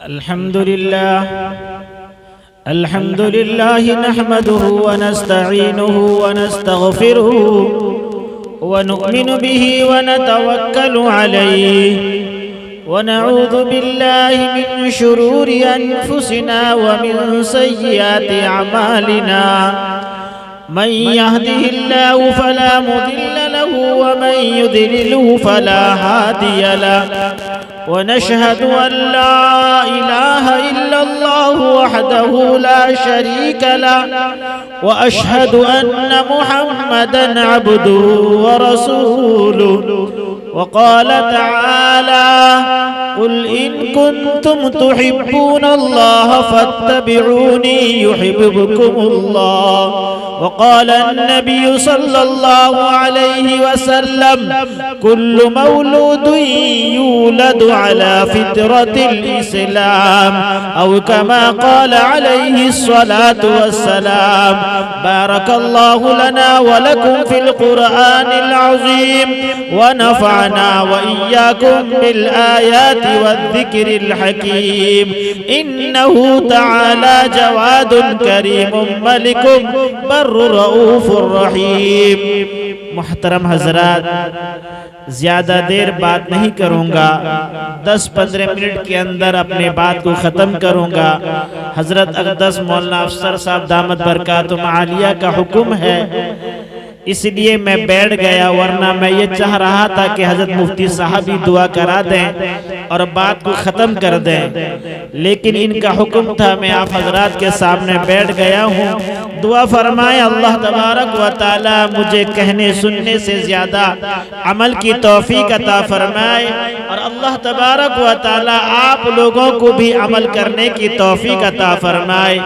الحمد لله نحمده ونستعينه ونستغفره ونؤمن به ونتوكل عليه ونعوذ بالله من شرور أنفسنا ومن سيئات أعمالنا من يهده الله فلا مضل له ومن يضلله فلا هادي له ونشهد أن لا إله إلا الله وحده لا شريك له وأشهد أن محمدًا عبده ورسوله وقال تعالى قل إن كنتم تحبون الله فاتبعوني يحببكم الله وقال النبي صلى الله عليه وسلم كل مولود يولد على فطرة الإسلام أو كما قال عليه الصلاة والسلام. بارك الله لنا ولكم في القرآن العظيم ونفعنا وإياكم بالآيات والذكر الحكيم. إنه تعالى جواد كريم ملك بر رؤوف رحیم. محترم حضرات، زیادہ دیر بات نہیں کروں گا، 10-15 منٹ کے اندر اپنے بات کو ختم کروں گا. حضرت اقدس مولانا افسر صاحب دامت برکاتہم عالیہ کا حکم ہے، اس لیے میں بیٹھ گیا، ورنہ میں یہ چاہ رہا تھا کہ حضرت مفتی صاحب بھی دعا کرا دیں اور بات کو ختم کر دیں، لیکن ان کا حکم تھا. میں آپ حضرات کے سامنے بیٹھ گیا ہوں. دعا فرمائے اللہ تبارک و تعالی مجھے کہنے سننے سے زیادہ عمل کی توفیق عطا فرمائے، اور اللہ تبارک و تعالی آپ لوگوں کو بھی عمل کرنے کی توفیق عطا فرمائے.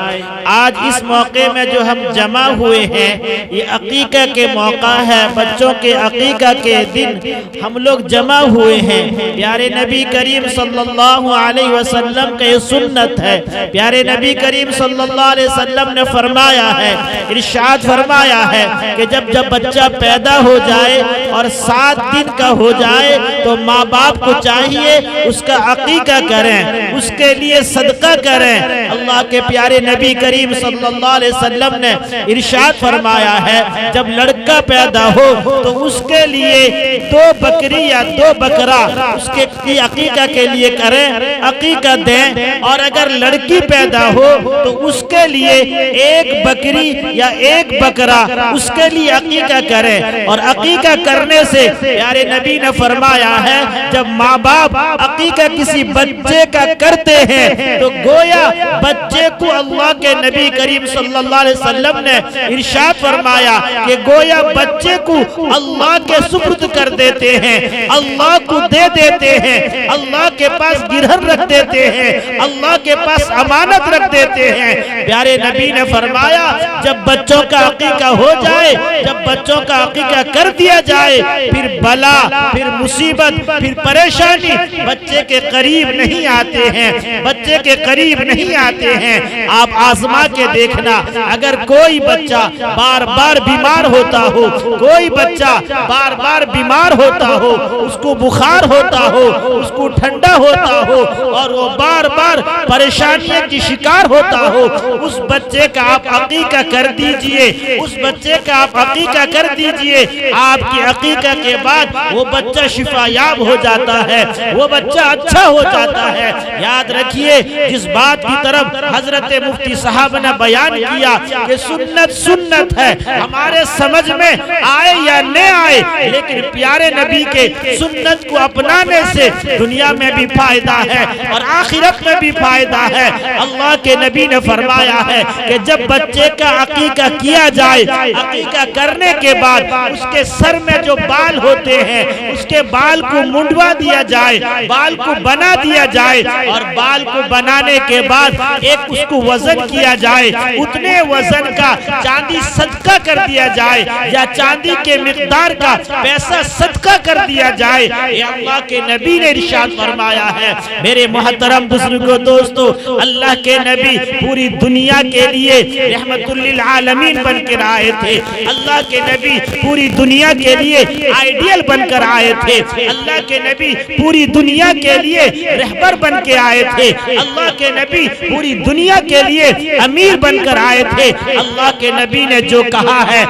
آج اس موقع میں جو ہم جمع ہوئے ہیں، یہ عقیقہ کے موقع ہے، بچوں کے عقیقہ کے دن ہم لوگ جمع ہوئے ہیں. پیارے نبی کریم صلی اللہ علیہ وسلم کا یہ سنت ہے. پیارے نبی کریم صلی اللہ علیہ وسلم نے فرمایا ہے، ارشاد فرمایا ہے کہ جب بچہ پیدا ہو جائے اور 7 دن کا ہو جائے تو ماں باپ کو چاہیے اس کا عقیقہ کریں، اس کے لیے صدقہ کریں. اللہ کے پیارے نبی کریم صلی اللہ علیہ وسلم نے ارشاد فرمایا ہے جب لڑکا پیدا ہو تو اس کے لیے 2 بکری یا 2 بکرا اس کے عقیقہ کے لیے کریں، عقیقہ دیں. اور اگر لڑکی پیدا ہو تو اس کے لیے 1 بکری یا 1 بکرا اس کے لیے عقیقہ کریں. اور عقیقہ کرنے سے پیارے نبی نے فرمایا ہے جب ماں باپ عقیقہ کسی بچے کا کرتے ہیں تو گویا بچے کو اللہ کے نبی کریم صلی اللہ علیہ وسلم نے ارشاد فرمایا کہ گویا بچے کو اللہ کے سپرد کر دیتے ہیں، اللہ کو دے دیتے ہیں، اللہ کے پاس گرہن رکھ دیتے ہیں، اللہ کے پاس امانت رکھ دیتے ہیں. پیارے نبی نے فرمایا جب بچوں کا عقیقہ ہو جائے، جب بچوں کا عقیقہ کر دیا جائے، پھر بلا، پھر مصیبت، پھر پریشانی بچے کے قریب نہیں آتے ہیں، بچے کے قریب نہیں آتے ہیں. آپ آزما کے دیکھنا، اگر کوئی بچہ بار بار بیمار ہوتا ہو، کوئی بچہ بار بار بیمار ہوتا ہو، اس کو بخار ہوتا ہو، اس کو ٹھنڈا ہوتا ہو اور وہ بار بار پریشانیوں کی شکار ہوتا ہو، اس بچے کا آپ عقیقہ کر دیجئے، اس بچے کا آپ عقیقہ کر دیجئے. آپ کی عقیقہ کے بعد وہ بچہ شفا یاب ہو جاتا ہے، وہ بچہ اچھا ہو جاتا ہے. یاد رکھیے جس بات کی طرف حضرت مفتی صاحب نے بیان کیا کہ سنت ہے، ہمارے سمجھ میں آئے یا نہ آئے، لیکن پیارے نبی کے سنت کو اپنانے سے دنیا میں بھی فائدہ ہے اور آخرت میں بھی فائدہ ہے. اللہ کے نبی نے فرمایا ہے کہ جب بچے کا عقیقہ کیا جائے، عقیقہ کرنے کے بعد اس کے سر میں جو بال ہوتے ہیں اس کے بال کو منڈوا دیا جائے، بال کو بنا دیا جائے، اور بال کو بنانے کے بعد ایک اس کو وزن کیا جائے، اتنے وزن کا چاندی صدقہ کر دیا جائے یا چاندی کے مقدار کا پیسہ صدقہ کر دیا جائے. یہ اللہ کے نبی نے ارشاد فرمایا ہے. میرے محترم بزرگوں دوستو، اللہ کے نبی پوری دنیا کے لیے رحمت للعالمین بن کر آئے تھے. اللہ کے نبی پوری دنیا کے لیے لیے آئیڈیل بن کر آئے تھے، اللہ کے نبی پوری دنیا کے لیے رہبر بن کے آئے تھے، اللہ کے نبی پوری دنیا کے لیے امیر بن کر آئے تھے۔ اللہ کے نبی نے جو کہا ہے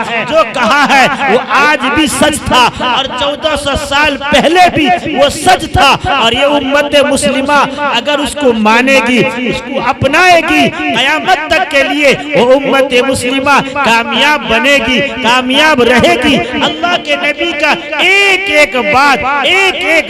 وہ آج بھی سچ تھا، اور 1400 سال پہلے بھی وہ سچ تھا، اور یہ امت مسلمہ اگر اس کو مانے گی، اس کو اپنائے گی، قیامت تک کے لیے وہ امت مسلمہ کامیاب بنے گی، کامیاب رہے گی۔ اللہ کے نبی کا ایک ایک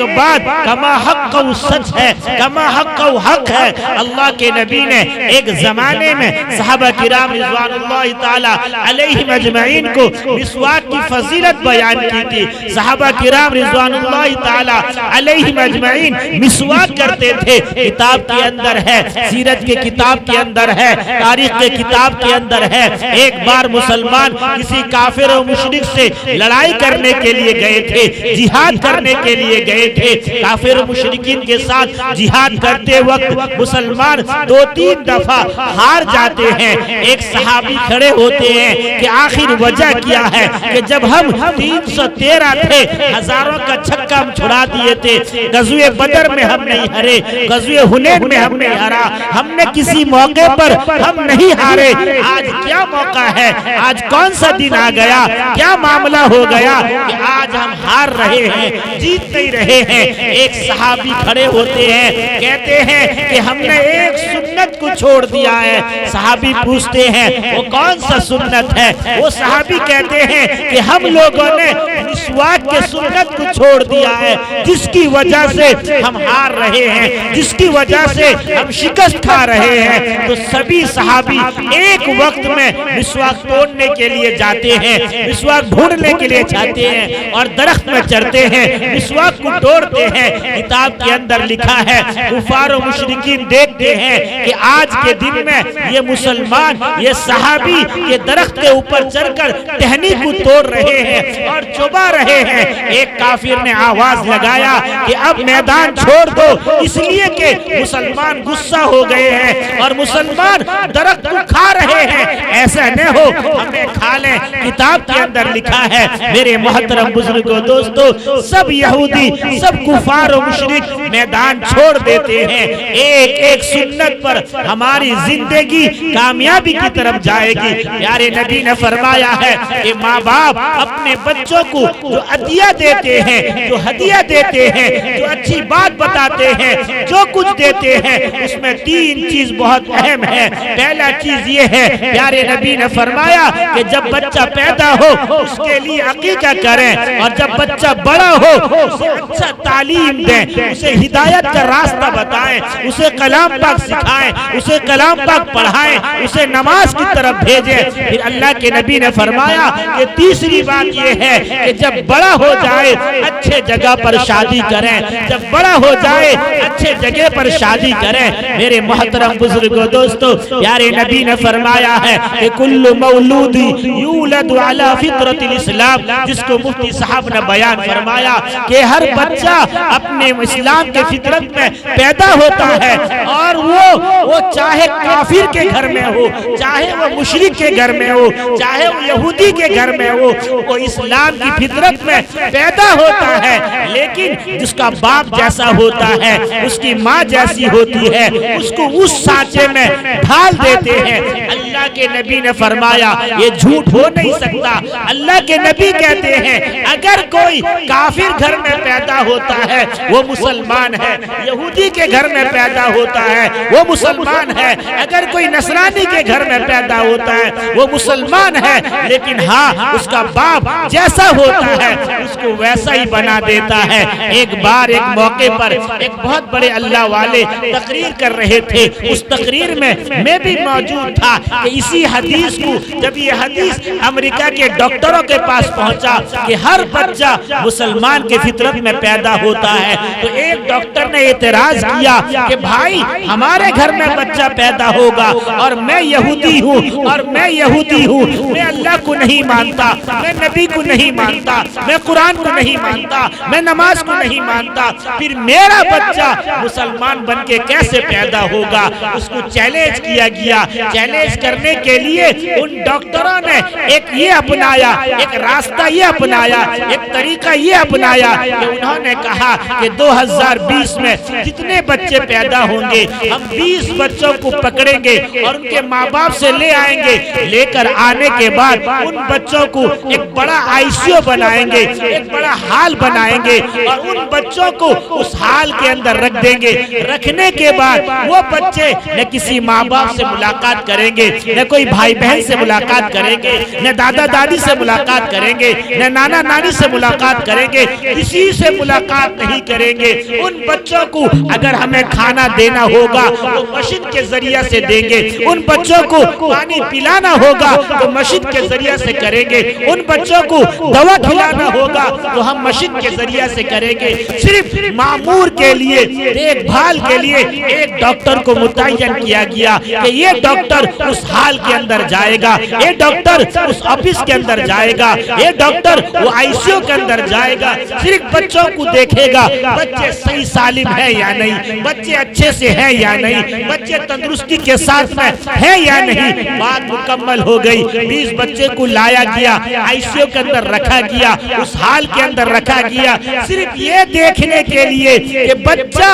بات کما حق و سچ ہے، کما حق و حق ہے۔ اللہ کے نبی نے ایک زمانے میں صحابہ کرام رضوان اللہ تعالی علیہم اجمعین کو مسواک کی فضیلت بیان کی تھی۔ صحابہ کرام رضوان اللہ تعالی علیہم اجمعین مسواک کرتے تھے۔ کتاب کے اندر ہے، سیرت کے کتاب کے اندر ہے، تاریخ کے کتاب کے اندر ہے، ایک بار مسلمان کسی کافر و مشرک سے لڑائی کرنے کے لیے گئے تھے، جہاد کرنے کے لیے گئے تھے۔ کافر و مشرکین کے ساتھ جہاد کرتے وقت مسلمان 2-3 دفعہ ہار جاتے ہیں۔ ایک صحابی کھڑے ہوتے ہیں کہ آخر وجہ کیا ہے کہ جب ہم 313 تھے، ہزاروں کا چھکا ہم چھڑا دیے تھے، غزوہ بدر میں ہم نہیں ہرے، غزوہ حنین میں ہم نہیں ہرا، ہم نے کسی موقع پر ہم نہیں ہارے۔ آج کیا موقع ہے؟ آج کون سا دن آ گیا؟ کیا معاملہ ہو گیا کہ آج ہم ہار رہے ہیں، جیت نہیں رہے ہیں؟ ایک صحابی کھڑے ہوتے ہیں، کہتے ہیں کہ ہم نے ایک سنت کو چھوڑ دیا ہے۔ صحابی پوچھتے ہیں وہ کون سا سنت ہے؟ وہ صحابی کہتے ہیں کہ ہم لوگوں نے مسواک کے سنت کو چھوڑ دیا ہے، جس کی وجہ سے ہم ہار رہے ہیں، جس کی وجہ سے ہم شکست کھا رہے ہیں۔ تو سبھی صحابی ایک وقت میں مسواک توڑنے کے لیے جاتے ہیں، مسواک ڈھونڈنے کے لیے جاتے ہیں، اور درخت میں چڑھتے ہیں، مسواک کو توڑتے ہیں۔ کتاب کے اندر لکھا ہے کفار و مشرکین دیکھتے ہیں کہ آج کے دن میں یہ مسلمان، یہ صحابی یہ درخت کے اوپر چڑھ کر ٹہنی کو توڑ رہے ہیں اور چبا رہے ہیں۔ ایک کافر نے آواز لگایا کہ اب میدان چھوڑ دو، اس لیے کہ مسلمان غصہ ہو گئے ہیں اور مسلمان درخت کو کھا رہے ہیں، ایسا نہ ہو ہمیں کھا لیں۔ کتاب کے اندر لکھا ہے میرے محترم بزرگوں دوستو، سب یہودی سب کفار و مشرک میدان چھوڑ دیتے ہیں۔ ایک ایک سنت پر ہماری زندگی کامیابی کی طرف جائے گی۔ پیارے نبی نے فرمایا ہے کہ ماں باپ اپنے بچوں کو جو عطیہ دیتے ہیں، جو ہدیہ دیتے ہیں، جو اچھی بات بتاتے ہیں، جو کچھ دیتے ہیں، اس میں 3 چیز بہت اہم ہے۔ پہلا چیز یہ ہے، پیارے نبی نے فرمایا کہ جب بچہ پیدا ہو اس کے لیے عقیقہ کریں، اور جب بچہ بڑا ہو اسے اچھا تعلیم دیں، اسے ہدایت کا راستہ بتائیں، اسے کلام پاک سکھائیں، اسے کلام پاک پڑھائیں، اسے نماز کی طرف بھیجیں۔ پھر اللہ کے نبی نے فرمایا کہ تیسری بات یہ ہے کہ جب بڑا ہو جائے اچھے جگہ پر شادی کریں، جب بڑا ہو جائے اچھے جگہ پر شادی کریں۔ میرے محترم بزرگوں دوستو، پیارے نبی نے فرمایا ہے کہ کل مولود یولد علی فطرت الاسلام، جس کو مفتی صاحب نے بیان فرمایا کہ ہر بچہ اپنے اسلام کے فطرت میں پیدا ہوتا ہے، اور وہ چاہے کافر کے گھر میں ہو، چاہے وہ مشرک کے گھر میں ہو، چاہے وہ یہودی کے گھر میں ہو، وہ اسلام کی فطرت میں پیدا ہوتا ہے۔ لیکن جس کا باپ جیسا ہوتا ہے، اس کی ماں جیسی ہوتی ہے، اس کو اس سانچے میں ڈھال دیتے ہیں۔ اللہ کے نبی نے فرمایا یہ جھوٹ ہو نہیں سکتا۔ اللہ کے نبی کہتے ہیں اگر کوئی کافر گھر میں پیدا ہوتا ہے وہ مسلمان ہے، یہودی کے گھر میں پیدا ہوتا ہے وہ مسلمان ہے، اگر کوئی نصرانی کے گھر میں پیدا ہوتا ہے وہ مسلمان ہے، لیکن ہاں اس کا باپ جیسا ہوتا ہے اس کو ویسا ہی بنا دیتا ہے۔ ایک بار ایک موقع پر ایک بہت بڑے اللہ والے تقریر کر رہے تھے، اس تقریر میں میں بھی موجود تھا کہ اسی حدیث کو جب یہ حدیث امریکہ کے ڈاکٹروں کے پاس پہنچا کہ ہر بچہ مسلمان کے فطرت میں پیدا ہوتا ہے، تو ایک ڈاکٹر نے اعتراض کیا کہ بھائی ہمارے گھر میں بچہ پیدا ہوگا اور میں یہودی ہوں اور میں یہودی ہوں، میں اللہ کو نہیں مانتا، میں نبی کو نہیں مانتا، میں قرآن کو نہیں مانتا، میں نماز کو نہیں مانتا، پھر میرا بچہ مسلمان بن کے کیسے پیدا ہوگا؟ اس کو چیلنج کیا گیا۔ چیلنج کرنے کرنے کے لیے ان ڈاکٹروں نے ایک یہ اپنایا، ایک راستہ یہ اپنایا، ایک طریقہ یہ اپنایا کہ انہوں نے کہا کہ 2020 میں جتنے بچے پیدا ہوں گے ہم 20 بچوں کو پکڑیں گے اور ان کے ماں باپ سے لے آئیں گے، لے کر آنے کے بعد ان بچوں کو ایک بڑا ICU بنائیں گے، ایک بڑا ہال بنائیں گے اور ان بچوں کو اس ہال کے اندر رکھ دیں گے۔ رکھنے کے بعد وہ بچے نہ کسی ماں باپ سے ملاقات کریں گے، نہ کوئی بھائی بہن سے ملاقات کریں گے، نہ دادا دادی سے ملاقات کریں گے، نہ نانا نانی سے ملاقات کریں گے، کسی سے ملاقات نہیں کریں گے۔ ان بچوں کو اگر ہمیں کھانا دینا ہوگا وہ مشین کے ذریعہ سے دیں گے، ان بچوں کو پانی پلانا ہوگا تو مشین کے ذریعہ سے کریں گے، ان بچوں کو دوا کھلانا ہوگا تو ہم مشین کے ذریعہ سے کریں گے۔ صرف معمور کے لیے، دیکھ بھال کے لیے ایک ڈاکٹر کو متعین کیا گیا کہ یہ ڈاکٹر اس حال کے اندر جائے گا، یہ ڈاکٹر اس آفس کے اندر جائے گا، یہ ڈاکٹر وہ ICU کے اندر جائے گا، صرف بچوں کو دیکھے گا بچے صحیح سالم ہے یا نہیں، بچے اچھے سے ہیں یا نہیں، بچے تندرستی کے ساتھ میں ہے یا نہیں۔ بات مکمل ہو گئی، 20 بچے کو لایا گیا، ICU کے اندر رکھا گیا، اس حال کے اندر رکھا گیا، صرف یہ دیکھنے کے لیے کہ بچہ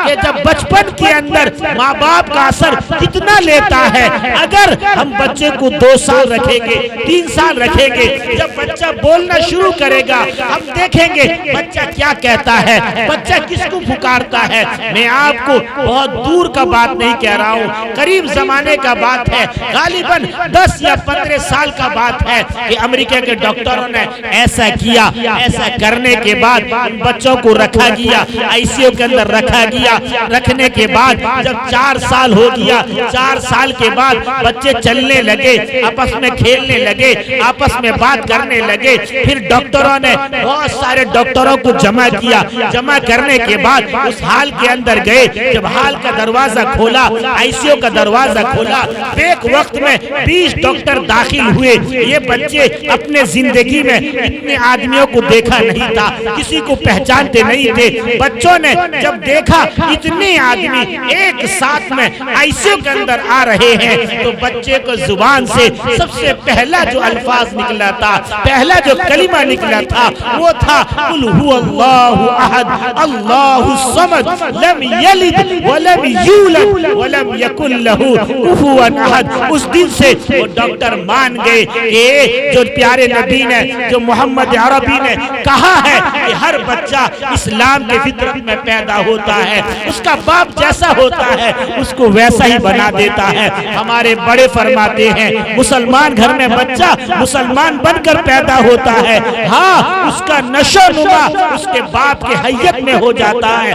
کہ جب بچپن کے اندر ماں باپ کا اثر کتنا لیتا ہے۔ اگر ہم بچے کو 2 سال رکھیں گے، 3 سال رکھیں گے، جب بچہ بولنا شروع کرے گا ہم دیکھیں گے بچہ کیا کہتا ہے، بچہ کس کو پکارتا ہے۔ میں آپ کو بہت دور کا بات نہیں کہہ رہا ہوں، قریب زمانے کا بات ہے، غالباً 10 یا 15 سال کا بات ہے کہ امریکہ کے ڈاکٹروں نے ایسا کیا۔ ایسا کرنے کے بعد بچوں کو رکھا گیا، ICU کے اندر رکھا گیا۔ رکھنے کے بعد جب 4 سال ہو گیا، 4 سال کے بعد بچے چلنے لگے، آپس میں کھیلنے لگے، آپس میں بات کرنے لگے، پھر ڈاکٹروں نے بہت سارے ڈاکٹروں کو جمع کیا۔ جمع کرنے کے بعد اس حال کے اندر گئے، جب حال کا دروازہ کھولا، ICU کا دروازہ کھولا، ایک وقت میں 20 ڈاکٹر داخل ہوئے۔ یہ بچے اپنے زندگی میں اتنے آدمیوں کو دیکھا نہیں تھا، کسی کو پہچانتے نہیں تھے۔ بچوں نے جب دیکھا اتنے آدمی ایک ساتھ میں ICU کے اندر آ رہے ہیں تو بچے کو زبان سے سب سے پہلا جو الفاظ نکلا تھا، پہلا جو کلمہ نکلا تھا وہ تھا قل هو اللہ احد اللہ الصمد لم یلد ولم یولد ولم یکن له کفوا احد۔ اس دن سے وہ ڈاکٹر مان گئے کہ جو پیارے نبی نے، جو محمد عربی نے کہا ہے کہ ہر بچہ اسلام کے فطرت میں پیدا ہوتا ہے، اس کا باپ جیسا ہوتا ہے اس کو ویسا ہی بنا دیتا ہے۔ ہمارے بڑے فرماتے ہیں مسلمان گھر میں بچہ مسلمان بن کر پیدا ہوتا ہے، ہاں اس کا نشو نما اس کے باپ کے حیت میں ہو جاتا ہے۔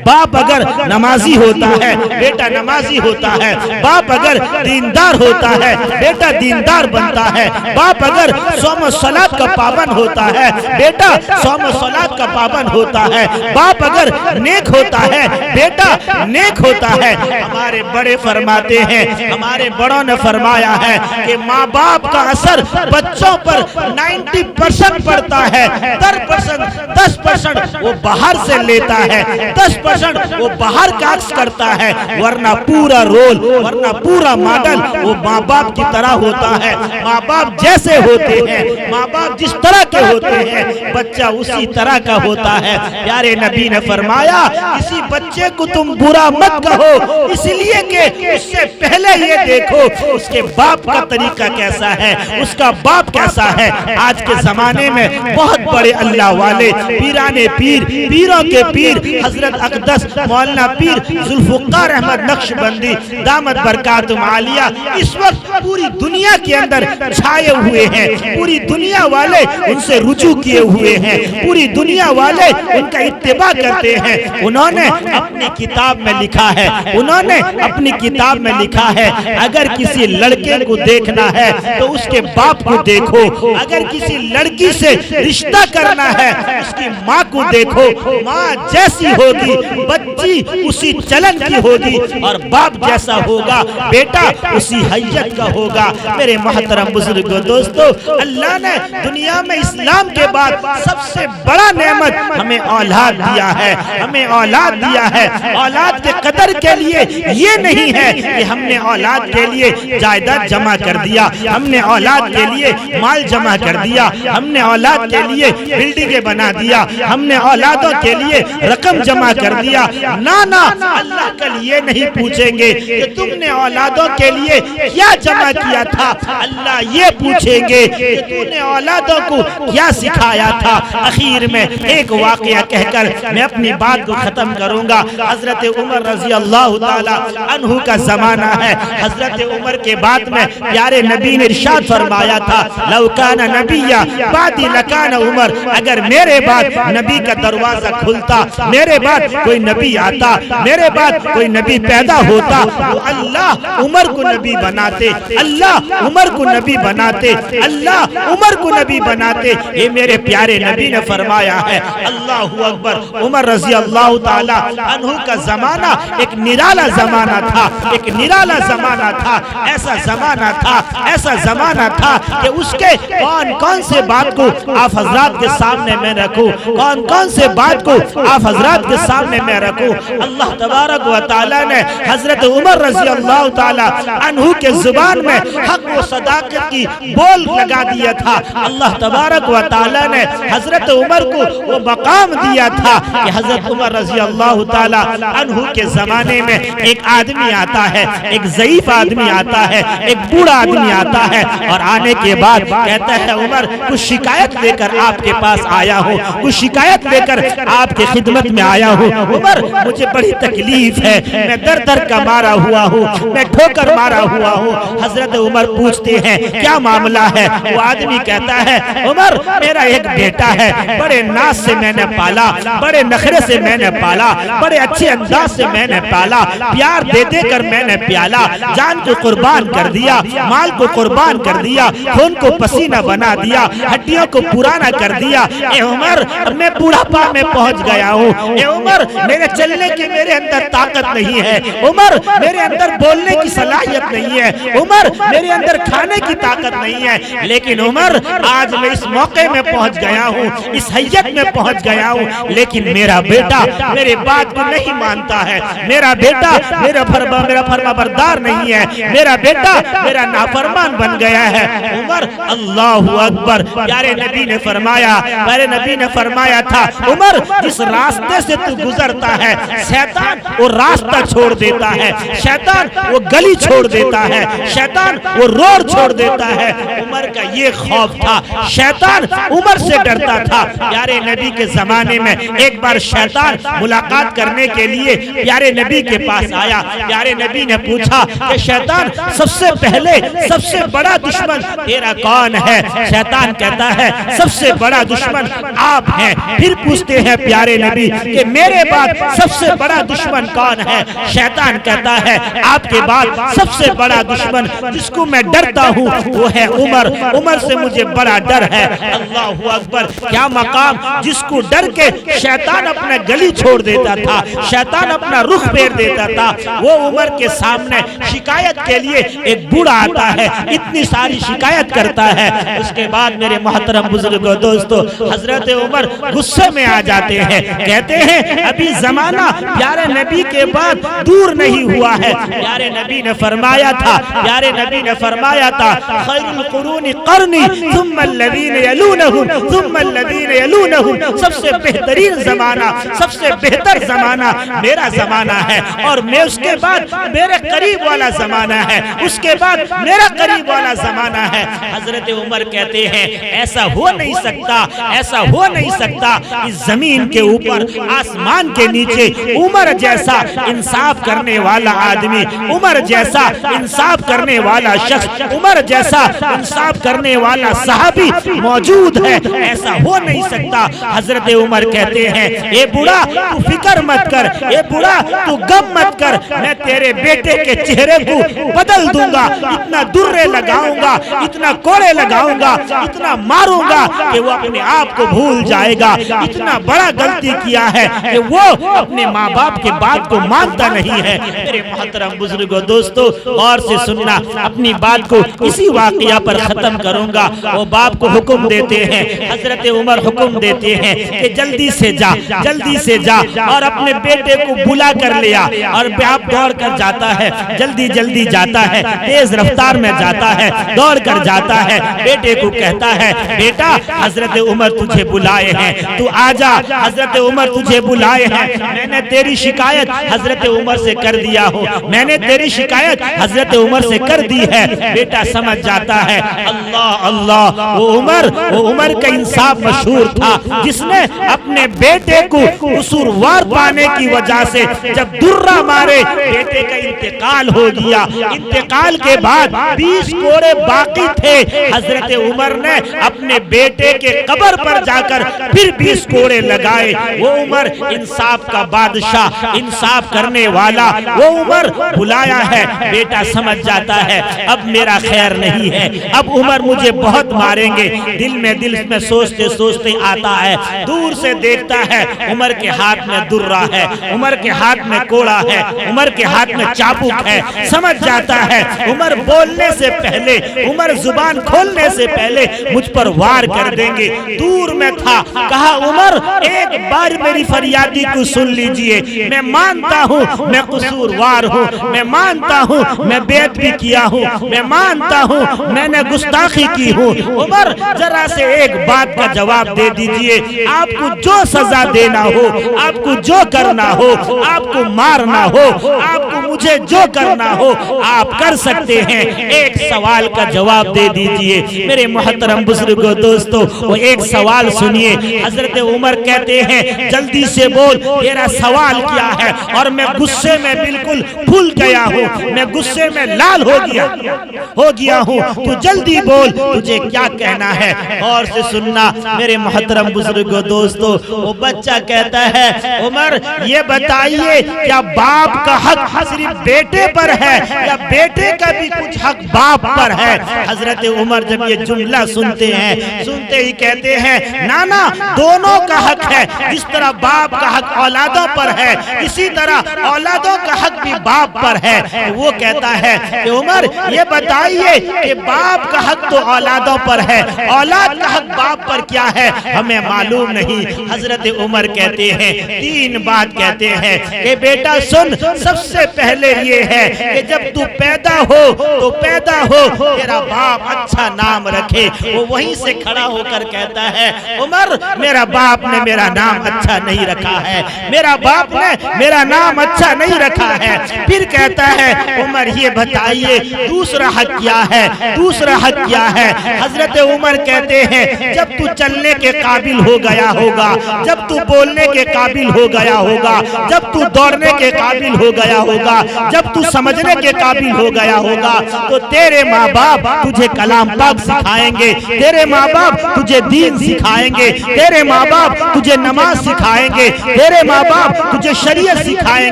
باپ اگر نمازی ہوتا ہے بیٹا نمازی ہوتا ہے، باپ اگر دیندار ہوتا ہے بیٹا دیندار بنتا ہے، باپ اگر صوم و صلات کا پابند ہوتا ہے بیٹا صوم و صلات کا پابند ہوتا ہے، باپ اگر نیک ہوتا ہے بیٹا نیک ہوتا ہے۔ ہمارے بڑے فرماتے ہیں، ہمارے بڑوں نے فرمایا ہے کہ ماں باپ کا اثر بچوں پر 90% پڑتا ہے، 10% وہ باہر سے لیتا ہے، 10% وہ باہر کا عکس کرتا ہے، ورنہ پورا رول، ورنہ پورا ماڈل وہ ماں باپ کی طرح ہوتا ہے۔ ماں باپ جیسے ہوتے ہیں، ماں باپ جس طرح کے ہوتے ہیں بچہ اسی طرح کا ہوتا ہے۔ پیارے نبی نے فرمایا کسی بچے کو تم برا مت کہو، اس لیے کہ اس سے پہلے یہ دیکھو اس کے باپ کا طریقہ کیسا ہے، اس کا باپ کیسا ہے۔ آج کے زمانے میں بہت بڑے اللہ والے، پیرانے پیر، پیروں کے پیر، حضرت اقدس مولانا پیر ذوالفقار احمد نقشبندی دامت برکاتہم عالیہ اس وقت پوری دنیا کے اندر چھائے ہوئے ہیں، پوری دنیا والے ان سے رجوع کیے ہوئے ہیں، پوری دنیا والے ان کا اتباع کرتے ہیں۔ انہوں نے اپنی کتاب میں لکھا ہے، انہوں نے اپنی کتاب میں لکھا ہے اگر کسی لڑکے کو دیکھنا ہے تو اس کے باپ کو دیکھو، اگر کسی لڑکی سے رشتہ کرنا ہے اس کی ماں کو دیکھو، ماں جیسی ہوگی بچی اسی چلن کی ہوگی اور باپ جیسا ہوگا بیٹا اسی حیت کا ہوگا۔ میرے محترم بزرگوں دوستو، اللہ نے دنیا میں اسلام کے بعد سب سے بڑا نعمت ہمیں اولاد دیا ہے، ہمیں اولاد دیا ہے۔ اولاد کے قدر کے لیے یہ نہیں ہے کہ ہم نے اولاد کے لیے جائیداد جمع کر دیا، ہم نے اولاد کے لیے مال جمع کر دیا، ہم نے اولاد کے لیے بلڈنگیں بنا دیا، ہم نے اولادوں کے لیے رقم جمع کر دیا۔ نا نا، اللہ کل یہ نہیں پوچھیں گے کہ تم نے اولادوں کے لیے کیا جمع کیا تھا، اللہ یہ پوچھیں گے کہ تم نے اولادوں کو کیا سکھایا تھا۔ اخیر میں ایک واقعہ کہہ کر میں اپنی بات کو ختم کروں گا۔ حضرت عمر رضی اللہ تعالی عنہ کا زمانہ ہے۔ حضرت عمر کے بعد میں پیارے نبی نے ارشاد فرمایا تھا، لو کان نبیا بعدی لکان عمر، اگر میرے بعد نبی کا دروازہ کھلتا، میرے بعد کوئی نبی آتا، میرے بعد کوئی نبی پیدا ہوتا تو اللہ عمر کو نبی بناتے، اللہ عمر کو نبی بناتے، اللہ عمر کو نبی بناتے۔ یہ میرے پیارے نبی نے فرمایا ہے۔ اللہ اکبر۔ عمر رضی اللہ تعالی عنہ کا زمانہ ایک نرالا زمانہ تھا، ایک نرالا زمانہ تھا، ایسا زمانہ تھا، ایسا زمانہ تھا کہ اس کے کون کون سے بات کو آپ حضرات کے سامنے میں رکھوں، کون کون سے بات کو آپ حضرات کے سامنے میں رکھوں۔ اللہ تبارک و تعالی نے حضرت عمر رضی اللہ تعالی عنہ کے زبان میں حق و صداقت کی بول لگا دیا تھا۔ اللہ تبارک و تعالی نے حضرت عمر کو وہ مقام دیا تھا کہ حضرت عمر رضی اللہ تعالی عنہ کے زمانے میں ایک آدمی آتا ہے، ایک ضعیف آدمی آتا ہے، ایک بوڑھا آدمی آتا ہے اور آنے کے بعد کہتا ہے عمر کچھ شکایت لے کر آپ کے پاس آیا ہوں، کچھ شکایت لے کر آپ کی خدمت میں آیا ہوں۔ عمر مجھے بڑی تکلیف ہے، میں در در کا مارا ہوا ہوں، میں ٹھوکر مارا ہوا ہوں۔ حضرت عمر پوچھتے ہیں کیا معاملہ ہے؟ وہ آدمی کہتا ہے عمر میرا ایک بیٹا ہے، بڑے ناز سے میں نے پالا، بڑے نخرے سے میں نے پالا، بڑے اچھے انداز سے میں نے پالا، پیار دے دے کر میں نے پیالا، جان کو قربان کر دیا، مال کو قربان کر دیا، خون کو پسینہ بنا دیا، ہڈیوں کو پرانا کر دیا۔ اے عمر میں بوڑھاپا میں پہنچ گیا ہوں، اے عمر میرے چلنے کی میرے اندر طاقت نہیں ہے، عمر میرے اندر بولنے کی صلاحیت نہیں ہے، عمر میرے اندر کھانے کی طاقت نہیں ہے، لیکن عمر آج میں اس موقع میں پہنچ گیا ہوں، اس حیت میں پہنچ گیا ہوں، لیکن میرا بیٹا میرے بات کو نہیں مانتا ہے، میرا بیٹا میرا فرما بردار نہیں ہے، میرا بیٹا میرا نافرمان بن گیا ہے۔ عمر اللہ اکبر۔ پیارے نبی نے فرمایا، پیارے نبی نے فرمایا تھا عمر جس راستے سے تو گزرتا ہے شیطان وہ راستہ چھوڑ دیتا ہے، شیطان وہ گلی چھوڑ دیتا ہے، شیطان وہ روڈ چھوڑ دیتا ہے۔ عمر کا یہ خوف تھا، شیطان عمر سے ڈرتا تھا۔ پیارے نبی کے زمانے میں ایک بار شیطان ملاقات کرنے کے لیے پیارے نبی کے پاس آیا۔ پیارے نبی نے پوچھا کہ شیطان سب سے پہلے سب سے بڑا دشمن تیرا کون ہے؟ شیطان کہتا ہے سب سے بڑا دشمن آپ ہیں۔ پھر پوچھتے ہیں پیارے نبی کہ میرے بعد سب سے بڑا دشمن کون ہے؟ شیطان کہتا ہے آپ کے بعد سب سے بڑا دشمن جس کو میں ڈرتا ہوں وہ ہے عمر، عمر سے مجھے بڑا ڈر ہے۔ اللہ اکبر۔ کیا مقام جس کو ڈر کے شیطان اپنا گلی چھوڑ دیتا تھا، شیطان اپنا رخ پھیر دیتا تھا، وہ عمر کے سامنے شکایت کے لیے ایک بوڑھا آتا ہے، اتنی ساری شکایت کرتا ہے۔ اس کے بعد میرے محترم بزرگوں دوستو حضرت عمر غصے میں آ جاتے ہیں، کہتے ہیں ابھی زمانہ پیارے نبی کے بعد دور نہیں ہوا ہے۔ پیارے نبی نے فرمایا تھا، پیارے نبی نے فرمایا تھا خیر القرون قرنی ثم الذین یلونہم ثم الذین یلونہم، سب سے بہترین زمانہ، سب سے بہتر زمانہ میرا زمانہ ہے، اور میں اس کے بعد میرے قریب والا زمانہ ہے، اس کے بعد میرا قریب والا زمانہ ہے۔ حضرت عمر کہتے ہیں ایسا ہو نہیں سکتا، ایسا ہو نہیں سکتا، اس زمین کے اوپر آسمان کے نیچے عمر جیسا انصاف کرنے والا آدمی، عمر جیسا انصاف کرنے والا شخص، عمر جیسا انصاف کرنے والا صحابی موجود ہے، ایسا ہو نہیں سکتا۔ حضرت عمر کہتے ہیں اے بوڑھا تو فکر مت کر، اے بوڑھا تو غم مت کر، میں تیرے بیٹے کے چہرے کو بدل دوں گا، اتنا درے لگاؤں گا، اتنا کوڑے لگاؤں گا، اتنا ماروں گا کہ وہ اپنے آپ کو بھول جائے گا۔ اتنا بڑا غلطی کیا ہے کہ وہ اپنے ماں باپ کے بات کو مانتا نہیں ہے۔ میرے محترم بزرگوں دوستو غور سے سننا، اپنی بات کو اسی واقعہ پر ختم کروں گا۔ وہ باپ کو حکم حکم دیتے ہیں، حضرت عمر حکم دیتے ہیں کہ جلدی سے جا، جلدی سے جا، اور اپنے بیٹے کو بلا کر لیا، اور باپ دوڑ کر جاتا ہے، جلدی جلدی جاتا ہے، تیز رفتار میں جاتا ہے، دوڑ کر جاتا ہے، بیٹے کو کہتا ہے بیٹا حضرت عمر تجھے بلائے ہیں، تو آجا، حضرت عمر تجھے بلائے ہیں، میں نے تیری شکایت حضرت عمر سے کر دیا ہوں، میں نے تیری شکایت حضرت عمر سے کر دی ہے۔ بیٹا سمجھ جاتا ہے اللہ اللہ، وہ عمر کا انصاف مشہور تھا، جس نے اپنے بیٹے کو قصوروار پانے کی وجہ سے جب درہ مارے بیٹے کا انتقال ہو گیا، انتقال کے بعد 20 کوڑے باقی تھے، حضرت عمر نے اپنے بیٹے کے قبر پر جا کر پھر 20 کوڑے لگائے۔ وہ عمر انصاف کا بادشاہ، انصاف کرنے والا، وہ عمر بلایا ہے۔ بیٹا سمجھ جاتا ہے اب میرا خیر نہیں ہے، اب عمر مجھے بہت ماریں گے، دل میں سوچتے سوچتے آتا ہے، دور سے دیکھتا ہے عمر کے ہاتھ میں درہ ہے، عمر کے ہاتھ میں کوڑا ہے، عمر کے ہاتھ میں چابک ہے، سمجھ جاتا ہے عمر بولنے سے پہلے، عمر زبان کھولنے سے پہلے مجھ پر وار کر دیں گے۔ دور میں تھا، کہا عمر ایک بار میری فریادی کو سن لیجئے، میں مانتا ہوں میں قصوروار ہوں، میں مانتا ہوں میں بیعت بھی کیا ہوں، میں مانتا ہوں میں نے گستاخی کی ہوں، عمر ذرا سے ایک بات کا جواب دے دیجئے، آپ کو جو سزا دینا ہو، آپ کو جو کرنا ہو، آپ کو مارنا ہو، آپ کو مجھے جو کرنا ہو آپ کر سکتے ہیں، ایک سوال کا جواب دے دیجئے۔ میرے محترم بزرگوں دوستو، وہ ایک سوال سنیے، حضرت عمر کہتے ہیں جلدی سے بول تیرا سوال کیا ہے، اور میں غصے میں بالکل پھول گیا ہوں، میں غصے میں لال ہو گیا ہوں، تو جلدی بول تجھے کیا کہنا ہے، اور سے سننا میرے محترم بزرگوں دوستو۔ وہ بچہ کہتا ہے عمر یہ بتائیے کیا باپ کا حق صرف بیٹے پر ہے یا بیٹے کا بھی کچھ حق باپ پر ہے؟ حضرت عمر جب یہ جملہ سنتے ہیں، سنتے ہی کہتے ہیں نانا دونوں کا حق ہے، جس طرح باپ کا حق اولادوں پر ہے اسی طرح اولادوں کا حق بھی باپ پر ہے۔ وہ کہتا ہے کہ عمر یہ بتائیے کہ باپ کا حق تو اولادوں پر ہے، اولاد کا حق باپ پر کیا ہے ہمیں معلوم نہیں۔ حضرت عمر کہتے ہیں 3 بات کہتے ہیں کہ بیٹا سن، سب سے پہلے یہ ہے کہ جب تو پیدا ہو تو پیدا ہو تیرا باپ اچھا نام رکھے۔ وہ وہیں سے کھڑا ہو کر کہتا ہے عمر میرا باپ نے میرا نام اچھا نہیں رکھا ہے، میرا باپ نے میرا نام اچھا نہیں رکھا ہے۔ پھر کہتا ہے عمر یہ بتائیے دوسرا حق کیا ہے، دوسرا حق کیا ہے؟ حضرت عمر کہتے ہیں جب تو چلنے کے قابل ہو گیا ہوگا، جب تو بولنے کے قابل ہو گیا ہوگا، جب تو دوڑنے کے قابل ہو گیا ہوگا، جب تو سمجھنے کے قابل ہو گیا ہوگا، تو تیرے ماں باپ تجھے کلام پاک سکھائیں گے، تیرے ماں باپ تجھے دین سکھائیں گے، تیرے ماں باپ تجھے نماز سکھائیں گے، تیرے ماں باپ تجھے شریعت سکھائیں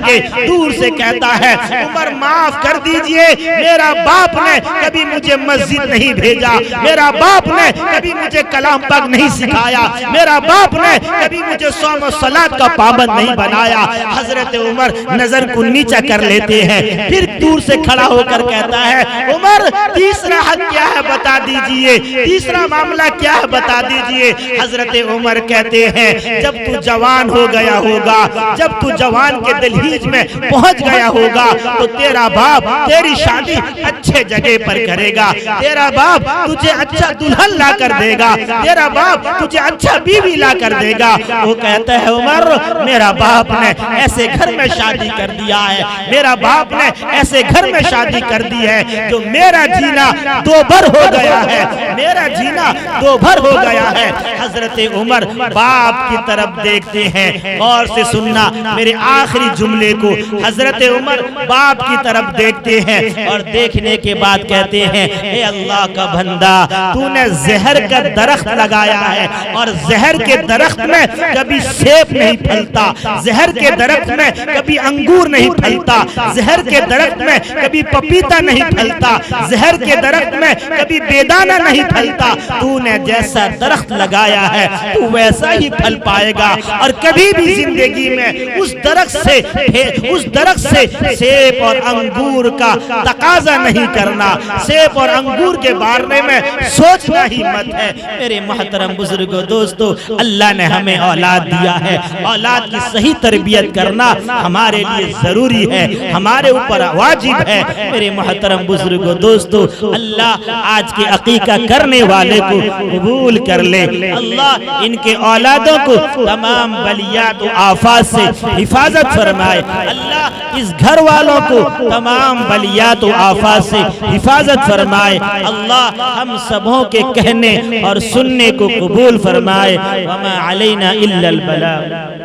گے۔ دور سے کہتا ہے عمر معاف کر دیجئے، میرا باپ نے کبھی مجھے مسجد نہیں بھیجا، میرا باپ نے کبھی مجھے کلام پاک نہیں سکھایا، میرا باپ نے کبھی مجھے صوم و صلاۃ کا پابند نہیں بنایا۔ حضرت عمر نظر کو نیچا کر لیتے ہیں، پھر دور سے کھڑا ہو کر کہتا ہے عمر تیسرا حق کیا ہے بتا دیجئے، تیسرا معاملہ کیا ہے بتا دیجئے۔ حضرت عمر کہتے ہیں جب تو جوان ہو گیا ہوگا، جب تو جوان کے دہلیز میں پہنچ گیا ہوگا تو تیرا باپ تیری شادی اچھے جگہ پر کرے گا، تیرا باپ تجھے اچھا دلہن لا کر دے گا، تیرا باپ تجھے اچھا بیوی لا کر دے گا۔ وہ کہتا ہے عمر میرا باپ نے ایسے گھر میں شادی کر دیا ہے، میرا باپ نے ایسے گھر میں شادی کر دی ہے جو میرا جینا دو بھر ہو گیا ہے، میرا جینا دو بھر ہو گیا ہے۔ حضرت عمر باپ کی طرف دیکھتے ہیں، غور سے سننا میرے آخری جملے کو، حضرت عمر باپ کی طرف دیکھتے ہیں اور دیکھنے کے بعد کہتے ہیں اے اللہ کا بندہ تو نے زہر کا درخت لگایا ہے اور زہر کے درخت میں کبھی سیب نہیں پھلتا، زہر کے درخت میں کبھی انگور نہیں پھلتا، زہر کے درخت میں کبھی پپیتا نہیں پھلتا، زہر کے درخت میں کبھی بیدانہ نہیں پھلتا، تو نے جیسا درخت لگایا ہے تو ویسا ہی پھل پائے گا، اور کبھی بھی زندگی میں اس درخت سے سیب اور انگور کا تقاضا نہیں کرنا، سیب اور انگور کے بارے میں سوچنا ہی ہمت ہے۔ میرے محترم بزرگوں دوستو، اللہ نے ہمیں اولاد دیا ہے، اولاد کی صحیح تربیت کرنا ہمارے لیے ضروری ہے، ہمارے اوپر واجب ہے۔ میرے محترم بزرگوں دوستو، اللہ آج کے عقیقہ کرنے والے کو قبول کر لے، اللہ ان کے اولادوں کو تمام بلیات و آفات سے حفاظت فرمائے، اللہ اس گھر والوں کو تمام بلیات و آفات سے حفاظت فرمائے، اللہ ہم سبوں کے کہنے اور سننے کو قبول فرمائے۔ وما علینا الا البلاغ۔